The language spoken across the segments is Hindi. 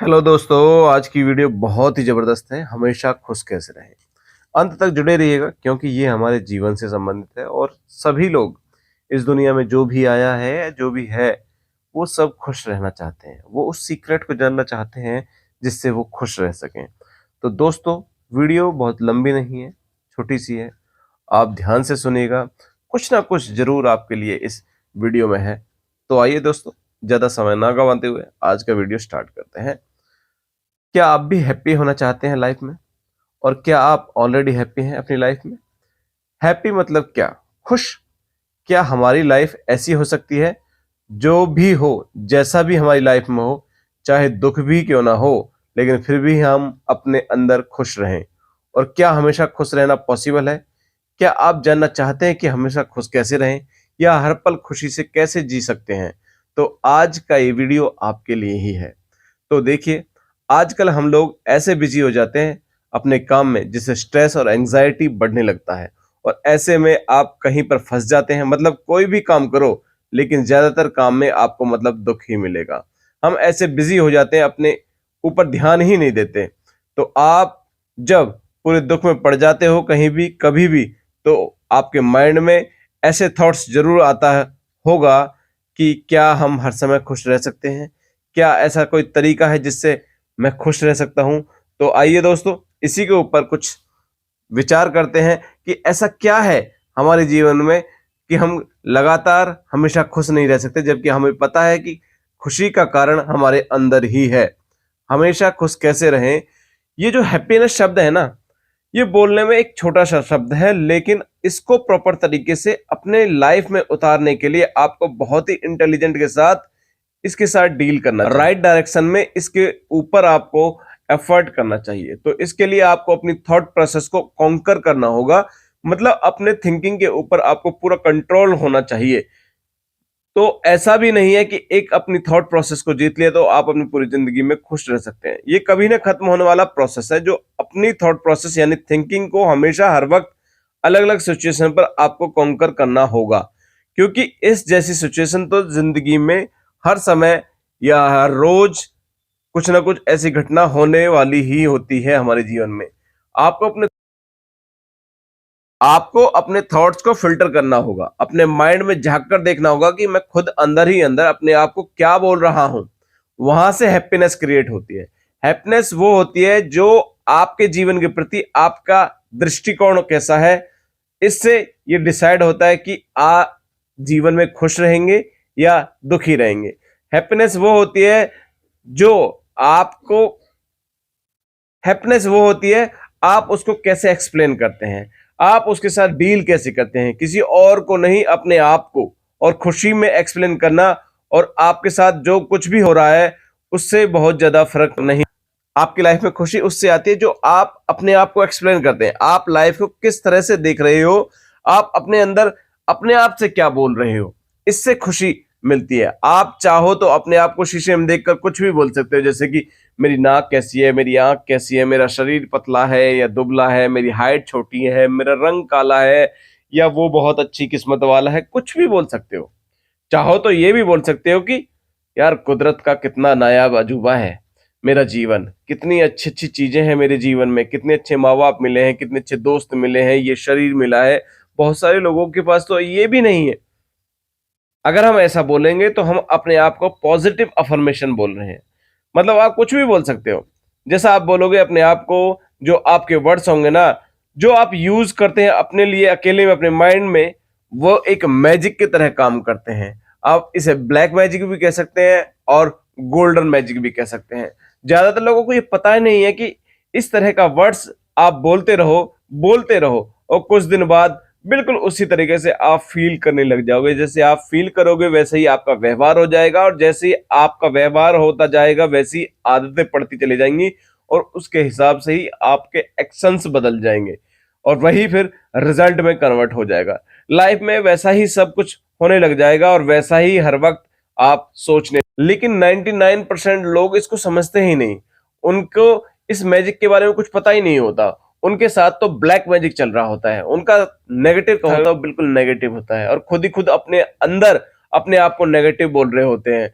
हेलो दोस्तों, आज की वीडियो बहुत ही ज़बरदस्त है। हमेशा खुश कैसे रहें, अंत तक जुड़े रहिएगा क्योंकि ये हमारे जीवन से संबंधित है और सभी लोग इस दुनिया में जो भी आया है या जो भी है, वो सब खुश रहना चाहते हैं। वो उस सीक्रेट को जानना चाहते हैं जिससे वो खुश रह सकें। तो दोस्तों, वीडियो बहुत लंबी नहीं है, छोटी-सी है। आप ध्यान से सुनिएगा, कुछ ना कुछ ज़रूर आपके लिए इस वीडियो में है। तो आइए दोस्तों, ज़्यादा समय ना गँवाते हुए आज का वीडियो स्टार्ट करते हैं। क्या आप भी हैप्पी होना चाहते हैं लाइफ में? और क्या आप ऑलरेडी हैप्पी हैं अपनी लाइफ में? हैप्पी मतलब क्या? खुश। क्या हमारी लाइफ ऐसी हो सकती है, जो भी हो, जैसा भी हमारी लाइफ में हो, चाहे दुख भी क्यों ना हो, लेकिन फिर भी हम अपने अंदर खुश रहें? और क्या हमेशा खुश रहना पॉसिबल है? क्या आप जानना चाहते हैं कि हमेशा खुश कैसे रहें या हर पल खुशी से कैसे जी सकते हैं? तो आज का ये वीडियो आपके लिए ही है। तो देखिए, आजकल हम लोग ऐसे बिजी हो जाते हैं अपने काम में, जिससे स्ट्रेस और एंजाइटी बढ़ने लगता है और ऐसे में आप कहीं पर फंस जाते हैं। मतलब कोई भी काम करो, लेकिन ज्यादातर काम में आपको मतलब दुख ही मिलेगा। हम ऐसे बिजी हो जाते हैं, अपने ऊपर ध्यान ही नहीं देते। तो आप जब पूरे दुख में पड़ जाते हो कहीं भी कभी भी, तो आपके माइंड में ऐसे थॉट्स जरूर आता है होगा कि क्या हम हर समय खुश रह सकते हैं? क्या ऐसा कोई तरीका है जिससे मैं खुश रह सकता हूं? तो आइए दोस्तों, इसी के ऊपर कुछ विचार करते हैं कि ऐसा क्या है हमारे जीवन में कि हम लगातार हमेशा खुश नहीं रह सकते, जबकि हमें पता है कि खुशी का कारण हमारे अंदर ही है। हमेशा खुश कैसे रहें? ये जो हैप्पीनेस शब्द है ना, ये बोलने में एक छोटा सा शब्द है, लेकिन इसको प्रॉपर तरीके से अपने लाइफ में उतारने के लिए आपको बहुत ही इंटेलिजेंट के साथ इसके साथ डील करना चाहिए। राइट डायरेक्शन में इसके ऊपर आपको एफर्ट करना चाहिए। तो इसके लिए आपको अपनी थॉट प्रोसेस को कॉन्कर करना होगा। मतलब अपने थिंकिंग के ऊपर आपको पूरा कंट्रोल होना चाहिए। तो ऐसा भी नहीं है कि एक अपनी थॉट प्रोसेस को जीत लिया तो आप अपनी पूरी जिंदगी में खुश रह सकते हैं। ये कभी ना खत्म होने वाला प्रोसेस है, जो अपनी थॉट प्रोसेस यानी थिंकिंग को हमेशा हर वक्त अलग अलग सिचुएशन पर आपको कॉन्कर करना होगा। क्योंकि इस जैसी सिचुएशन तो जिंदगी में हर समय या हर रोज कुछ ना कुछ ऐसी घटना होने वाली ही होती है हमारे जीवन में। आपको अपने आपको अपने थॉट्स को फिल्टर करना होगा, अपने माइंड में झांक कर देखना होगा कि मैं खुद अंदर ही अंदर अपने आप को क्या बोल रहा हूं। वहां से हैप्पीनेस क्रिएट होती है। हैप्पीनेस वो होती है जो आपके जीवन के प्रति आपका दृष्टिकोण कैसा है, इससे ये डिसाइड होता है कि आप जीवन में खुश रहेंगे या दुखी रहेंगे। हैप्पीनेस वो होती है जो आपको हैप्पीनेस वो होती है, आप उसको कैसे एक्सप्लेन करते हैं, आप उसके साथ डील कैसे करते हैं, किसी और को नहीं अपने आप को। और खुशी में एक्सप्लेन करना और आपके साथ जो कुछ भी हो रहा है उससे बहुत ज्यादा फर्क नहीं। आपकी लाइफ में खुशी उससे आती है जो आप अपने आप को एक्सप्लेन करते हैं। आप लाइफ को किस तरह से देख रहे हो, आप अपने अंदर अपने आप से क्या बोल रहे हो, इससे खुशी मिलती है। आप चाहो तो अपने आप को शीशे में देखकर कुछ भी बोल सकते हो, जैसे कि मेरी नाक कैसी है, मेरी आंख कैसी है, मेरा शरीर पतला है या दुबला है, मेरी हाइट छोटी है, मेरा रंग काला है या वो बहुत अच्छी किस्मत वाला है। कुछ भी बोल सकते हो। चाहो तो ये भी बोल सकते हो कि यार कुदरत का कितना नायाब अजूबा है मेरा जीवन, कितनी अच्छी अच्छी चीजें हैं मेरे जीवन में, कितने अच्छे माँ बाप मिले हैं, कितने अच्छे दोस्त मिले हैं, ये शरीर मिला है। बहुत सारे लोगों के पास तो ये भी नहीं है। अगर हम ऐसा बोलेंगे तो हम अपने आप को पॉजिटिव अफर्मेशन बोल रहे हैं। मतलब आप कुछ भी बोल सकते हो। जैसा आप बोलोगे अपने आप को, जो आपके वर्ड्स होंगे ना, जो आप यूज करते हैं अपने लिए अकेले में अपने माइंड में, वो एक मैजिक की तरह काम करते हैं। आप इसे ब्लैक मैजिक भी कह सकते हैं और गोल्डन मैजिक भी कह सकते हैं। ज्यादातर लोगों को ये पता ही नहीं है कि इस तरह का वर्ड्स आप बोलते रहो और कुछ दिन बाद बिल्कुल उसी तरीके से आप फील करने लग जाओगे। जैसे आप फील करोगे वैसे ही आपका व्यवहार हो जाएगा, और जैसे ही आपका व्यवहार होता जाएगा वैसी ही आदतें पड़ती चली जाएंगी और उसके हिसाब से ही आपके एक्शंस बदल जाएंगे और वही फिर रिजल्ट में कन्वर्ट हो जाएगा। लाइफ में वैसा ही सब कुछ होने लग जाएगा और वैसा ही हर वक्त आप सोचने। लेकिन 99% लोग इसको समझते ही नहीं। उनको इस मैजिक के बारे में कुछ पता ही नहीं होता। उनके साथ तो ब्लैक मैजिक चल रहा होता है। उनका नेगेटिव तो होता है, बिल्कुल नेगेटिव होता है और खुद ही खुद अपने अंदर अपने आप को नेगेटिव बोल रहे होते हैं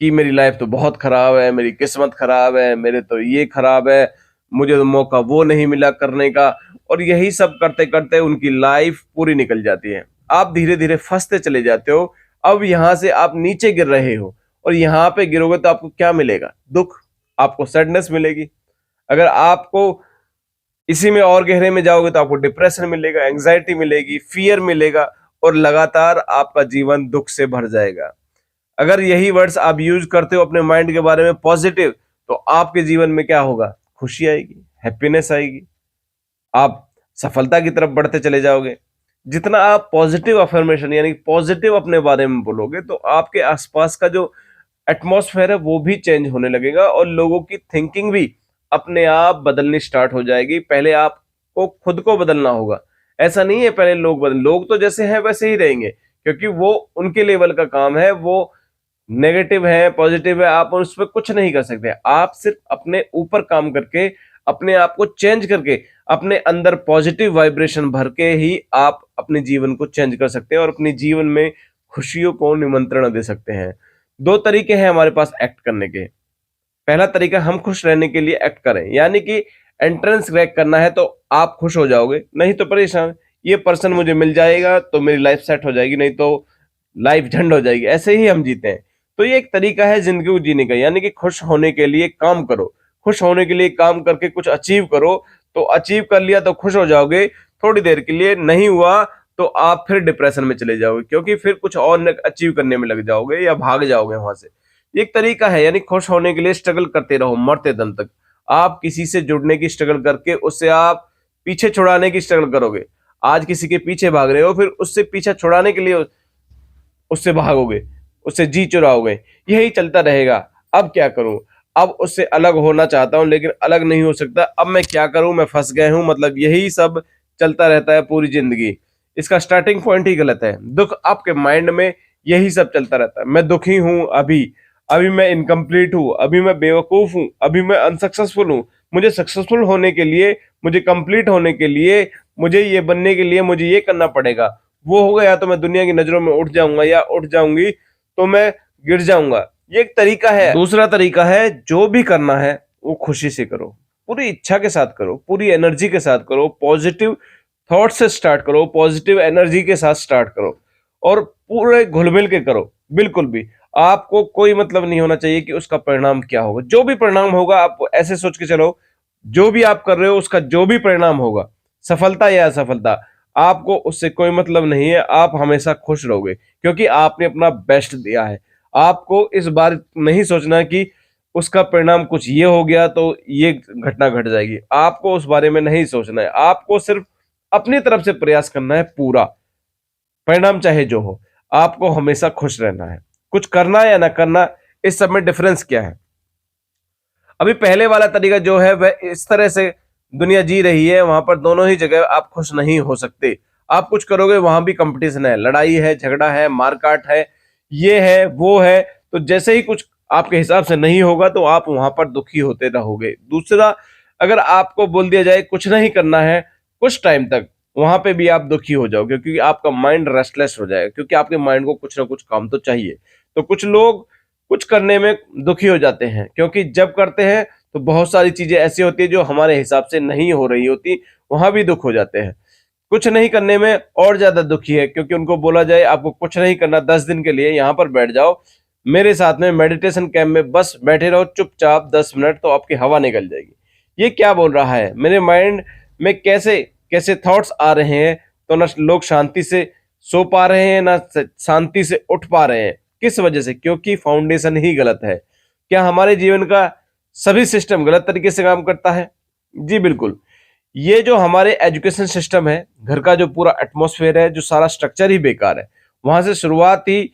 कि मेरी लाइफ तो बहुत खराब है, मेरी किस्मत खराब है, मेरे तो ये खराब है, मुझे तो मौका वो नहीं मिला करने का। और यही सब करते करते उनकी लाइफ पूरी निकल जाती है। आप धीरे धीरे फंसते चले जाते हो। अब यहां से आप नीचे गिर रहे हो, और यहां पे गिरोगे तो आपको क्या मिलेगा? दुख, आपको सैडनेस मिलेगी। अगर आपको इसी में और गहरे में जाओगे तो आपको डिप्रेशन मिलेगा, एंजाइटी मिलेगी, फियर मिलेगा, और लगातार आपका जीवन दुख से भर जाएगा। अगर यही वर्ड्स आप यूज करते हो अपने माइंड के बारे में पॉजिटिव, तो आपके जीवन में क्या होगा? खुशी आएगी, हैप्पीनेस आएगी, आप सफलता की तरफ बढ़ते चले जाओगे। जितना आप पॉजिटिव अफर्मेशन यानी पॉजिटिव अपने बारे में बोलोगे, तो आपके आसपास का जो एटमॉस्फेयर है वो भी चेंज होने लगेगा, और लोगों की थिंकिंग भी अपने आप बदलनी स्टार्ट हो जाएगी। पहले आपको खुद को बदलना होगा। ऐसा नहीं है पहले लोग तो जैसे हैं वैसे ही रहेंगे, क्योंकि वो उनके लेवल का काम है। वो नेगेटिव है, पॉजिटिव है, आप उस पर कुछ नहीं कर सकते। आप सिर्फ अपने ऊपर काम करके, अपने आप को चेंज करके, अपने अंदर पॉजिटिव वाइब्रेशन भर के ही आप अपने जीवन को चेंज कर सकते हैं और अपने जीवन में खुशियों को निमंत्रण दे सकते हैं। दो तरीके हैं हमारे पास एक्ट करने के। पहला तरीका, हम खुश रहने के लिए एक्ट करें, यानी कि एंट्रेंस क्रैक करना है तो आप खुश हो जाओगे, नहीं तो परेशान। ये पर्सन मुझे मिल जाएगा तो मेरी लाइफ सेट हो जाएगी, नहीं तो लाइफ झंड हो जाएगी। ऐसे ही हम जीते हैं। तो ये एक तरीका है जिंदगी को जीने का, यानी कि खुश होने के लिए काम करो। खुश होने के लिए काम करके कुछ अचीव करो, तो अचीव कर लिया तो खुश हो जाओगे थोड़ी देर के लिए, नहीं हुआ तो आप फिर डिप्रेशन में चले जाओगे, क्योंकि फिर कुछ और अचीव करने में लग जाओगे या भाग जाओगे वहां से। एक तरीका है, यानी खुश होने के लिए स्ट्रगल करते रहो मरते दम तक। आप किसी से जुड़ने की स्ट्रगल करके उससे आप पीछे छुड़ाने की स्ट्रगल करोगे। आज किसी के पीछे भाग रहे हो, फिर उससे पीछा छुड़ाने के लिए उससे भागोगे, उससे जी चुराओगे, यही चलता रहेगा। अब क्या करूं? अब उससे अलग होना चाहता हूं लेकिन अलग नहीं हो सकता। अब मैं क्या करूं? मैं फंस गया हूं। मतलब यही सब चलता रहता है पूरी जिंदगी। इसका स्टार्टिंग पॉइंट ही गलत है। दुख आपके माइंड में यही सब चलता रहता है। मैं दुखी हूं अभी, अभी मैं इनकम्प्लीट हूं, अभी मैं बेवकूफ हूं, अभी मैं अनसक्सेसफुल हूं। मुझे सक्सेसफुल होने के लिए, मुझे कंप्लीट होने के लिए, मुझे ये बनने के लिए मुझे ये करना पड़ेगा। वो हो गया तो मैं दुनिया की नजरों में उठ जाऊंगा, या उठ जाऊंगी तो मैं गिर जाऊंगा। ये एक तरीका है। दूसरा तरीका है, जो भी करना है वो खुशी से करो, पूरी इच्छा के साथ करो, पूरी एनर्जी के साथ करो, पॉजिटिव थॉट से स्टार्ट करो, पॉजिटिव एनर्जी के साथ स्टार्ट करो, और पूरे घुल-मिल के करो। बिल्कुल भी आपको कोई मतलब नहीं होना चाहिए कि उसका परिणाम क्या होगा। जो भी परिणाम होगा, आप ऐसे सोच के चलो, जो भी आप कर रहे हो उसका जो भी परिणाम होगा, सफलता या असफलता, आपको उससे कोई मतलब नहीं है। आप हमेशा खुश रहोगे, क्योंकि आपने अपना बेस्ट दिया है। आपको इस बार नहीं सोचना कि उसका परिणाम कुछ ये हो गया तो ये घटना घट जाएगी। आपको उस बारे में नहीं सोचना है। आपको सिर्फ अपनी तरफ से प्रयास करना है पूरा, परिणाम चाहे जो हो। आपको हमेशा खुश रहना है। कुछ करना या ना करना, इस सब में डिफरेंस क्या है? अभी पहले वाला तरीका जो है वह इस तरह से दुनिया जी रही है, वहां पर दोनों ही जगह आप खुश नहीं हो सकते। आप कुछ करोगे वहां भी कंपटीशन है, लड़ाई है, झगड़ा है, मारकाट है, ये है वो है। तो जैसे ही कुछ आपके हिसाब से नहीं होगा तो आप वहां पर दुखी होते रहोगे। दूसरा, अगर आपको बोल दिया जाए कुछ नहीं करना है कुछ टाइम तक, वहां पे भी आप दुखी हो जाओगे, क्योंकि आपका माइंड रेस्टलेस हो जाएगा, क्योंकि आपके माइंड को कुछ ना कुछ काम तो चाहिए। तो कुछ लोग कुछ करने में दुखी हो जाते हैं, क्योंकि जब करते हैं तो बहुत सारी चीजें ऐसी होती है जो हमारे हिसाब से नहीं हो रही होती, वहां भी दुख हो जाते हैं। कुछ नहीं करने में और ज्यादा दुखी है, क्योंकि उनको बोला जाए आपको कुछ नहीं करना, 10 दिन के लिए यहाँ पर बैठ जाओ मेरे साथ में मेडिटेशन कैंप में, बस बैठे रहो चुपचाप 10 मिनट, तो आपकी हवा निकल जाएगी। ये क्या बोल रहा है? मेरे माइंड में कैसे कैसे थॉट्स आ रहे हैं, तो ना लोग शांति से सो पा रहे हैं, ना शांति से उठ पा रहे हैं। किस वजह से? क्योंकि फाउंडेशन ही गलत है। क्या हमारे जीवन का सभी सिस्टम गलत तरीके से काम करता है? जी बिल्कुल। ये जो हमारे एजुकेशन सिस्टम है, घर का जो पूरा एटमॉस्फेयर है, जो सारा स्ट्रक्चर ही बेकार है। वहां से शुरुआत ही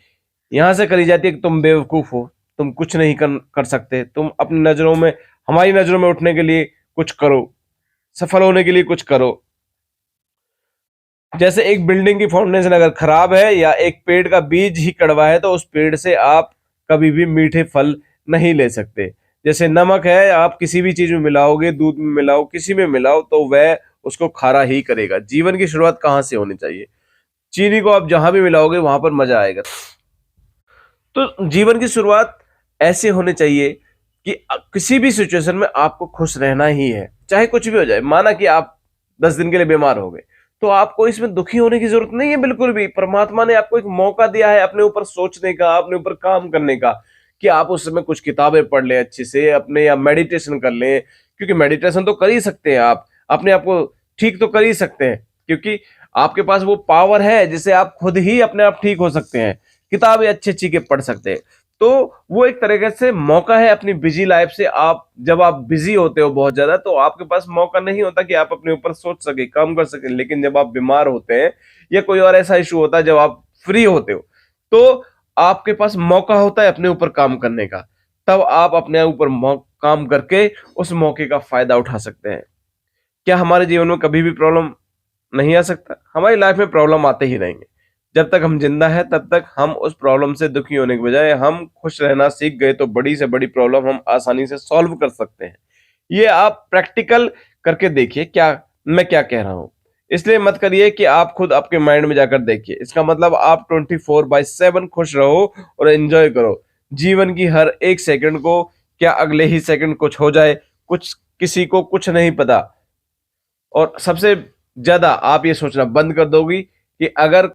यहाँ से करी जाती है कि तुम बेवकूफ हो, तुम कुछ नहीं कर सकते, तुम अपनी नजरों में, हमारी नजरों में उठने के लिए कुछ करो, सफल होने के लिए कुछ करो। जैसे एक बिल्डिंग की फाउंडेशन अगर खराब है, या एक पेड़ का बीज ही कड़वा है, तो उस पेड़ से आप कभी भी मीठे फल नहीं ले सकते। जैसे नमक है, आप किसी भी चीज में मिलाओगे, दूध में मिलाओ, किसी में मिलाओ, तो वह उसको खारा ही करेगा। जीवन की शुरुआत कहाँ से होनी चाहिए? चीनी को आप जहां भी मिलाओगे वहां पर मजा आएगा। तो जीवन की शुरुआत ऐसे होने चाहिए कि किसी भी सिचुएशन में आपको खुश रहना ही है, चाहे कुछ भी हो जाए। माना कि आप 10 दिन के लिए बीमार हो गए, तो आपको इसमें दुखी होने की जरूरत नहीं है बिल्कुल भी। परमात्मा ने आपको एक मौका दिया है अपने ऊपर सोचने का, अपने ऊपर काम करने का, कि आप उस समय कुछ किताबें पढ़ लें अच्छे से अपने, या मेडिटेशन कर लें, क्योंकि मेडिटेशन तो कर ही सकते हैं आप, अपने आप को ठीक तो कर ही सकते हैं, क्योंकि आपके पास वो पावर है जिससे आप खुद ही अपने आप ठीक हो सकते हैं। किताबें अच्छी अच्छी के पढ़ सकते हैं। तो वो एक तरीके से मौका है अपनी बिजी लाइफ से। आप जब आप बिजी होते हो बहुत ज्यादा, तो आपके पास मौका नहीं होता कि आप अपने ऊपर सोच सके, काम कर सके। लेकिन जब आप बीमार होते हैं या कोई और ऐसा इशू होता है, जब आप फ्री होते हो, तो आपके पास मौका होता है अपने ऊपर काम करने का। तब आप अपने ऊपर काम करके उस मौके का फायदा उठा सकते हैं। क्या हमारे जीवन में कभी भी प्रॉब्लम नहीं आ सकता? हमारी लाइफ में प्रॉब्लम आते ही रहेंगे। जब तक हम जिंदा है तब तक हम उस प्रॉब्लम से दुखी होने के बजाय हम खुश रहना सीख गए, तो बड़ी से बड़ी प्रॉब्लम हम आसानी से सॉल्व कर सकते हैं। ये आप प्रैक्टिकल करके देखिए क्या मैं क्या कह रहा हूं। इसलिए मत करिए कि आप खुद आपके माइंड में जाकर देखिए। इसका मतलब आप 24/7 खुश रहो और एंजॉय करो जीवन की हर एक सेकंड को। क्या अगले ही सेकंड कुछ हो जाए, कुछ किसी को कुछ नहीं पता। और सबसे ज्यादा आप ये सोचना बंद कर दोगी कि अगर